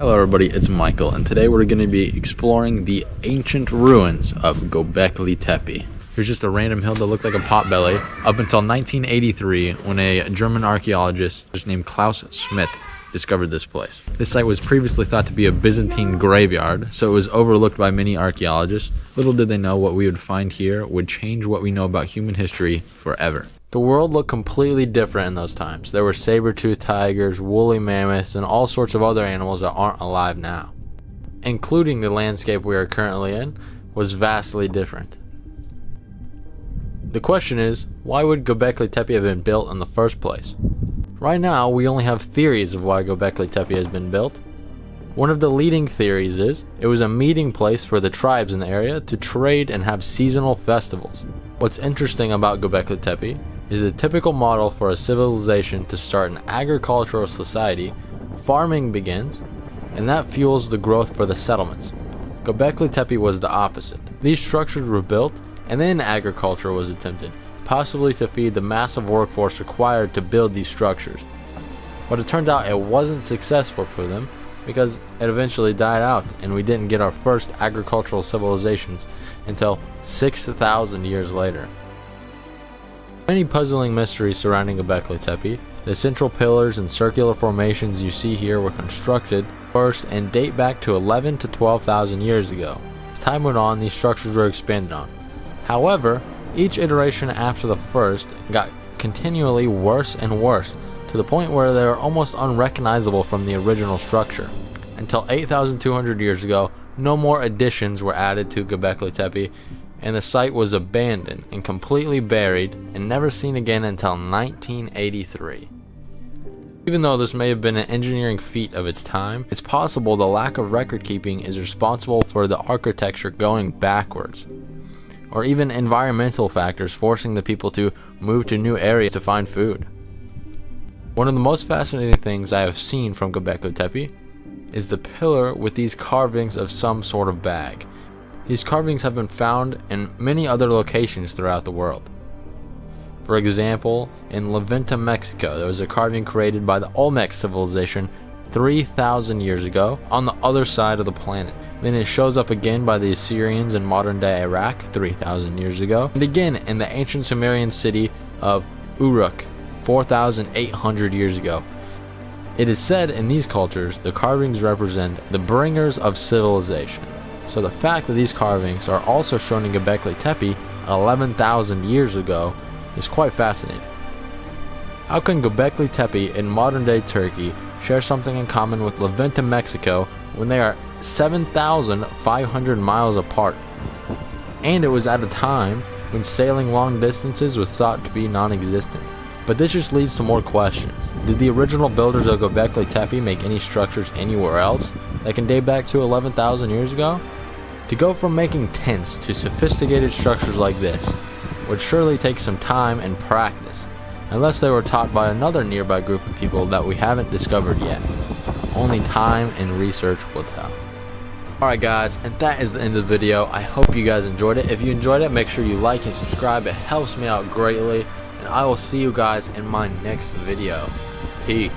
Hello everybody, it's Michael, and today we're going to be exploring the ancient ruins of Göbekli Tepe. Here's just a random hill that looked like a potbelly up until 1983 when a German archaeologist just named Klaus Schmidt discovered this place. This site was previously thought to be a Byzantine graveyard, so it was overlooked by many archaeologists. Little did they know what we would find here would change what we know about human history forever. The world looked completely different in those times. There were saber-toothed tigers, woolly mammoths, and all sorts of other animals that aren't alive now. Including the landscape we are currently in was vastly different. The question is, why would Göbekli Tepe have been built in the first place? Right now, we only have theories of why Göbekli Tepe has been built. One of the leading theories is it was a meeting place for the tribes in the area to trade and have seasonal festivals. What's interesting about Göbekli Tepe is the typical model for a civilization to start an agricultural society. Farming begins, and that fuels the growth for the settlements. Göbekli Tepe was the opposite. These structures were built, and then agriculture was attempted, possibly to feed the massive workforce required to build these structures. But it turned out it wasn't successful for them because it eventually died out, and we didn't get our first agricultural civilizations until 6,000 years later. Many puzzling mysteries surrounding Göbekli Tepe. The central pillars and circular formations you see here were constructed first and date back to 11 to 12,000 years ago. As time went on, these structures were expanded on. However, each iteration after the first got continually worse and worse, to the point where they were almost unrecognizable from the original structure. Until 8,200 years ago, no more additions were added to Göbekli Tepe, and the site was abandoned and completely buried and never seen again until 1983. Even though this may have been an engineering feat of its time, it's possible the lack of record keeping is responsible for the architecture going backwards, or even environmental factors forcing the people to move to new areas to find food. One of the most fascinating things I have seen from Göbekli Tepe is the pillar with these carvings of some sort of bag. These carvings have been found in many other locations throughout the world. For example, in Levanto, Mexico, there was a carving created by the Olmec civilization 3,000 years ago on the other side of the planet. Then it shows up again by the Assyrians in modern-day Iraq 3,000 years ago, and again in the ancient Sumerian city of Uruk 4,800 years ago. It is said in these cultures the carvings represent the bringers of civilization. So the fact that these carvings are also shown in Göbekli Tepe 11,000 years ago is quite fascinating. How can Göbekli Tepe in modern-day Turkey share something in common with Levanto, Mexico, when they are 7,500 miles apart? And it was at a time when sailing long distances was thought to be non-existent. But this just leads to more questions. Did the original builders of Göbekli Tepe make any structures anywhere else that can date back to 11,000 years ago? To go from making tents to sophisticated structures like this would surely take some time and practice, unless they were taught by another nearby group of people that we haven't discovered yet. Only time and research will tell. Alright guys, and that is the end of the video. I hope you guys enjoyed it. If you enjoyed it, make sure you like and subscribe. It helps me out greatly, and I will see you guys in my next video. Peace.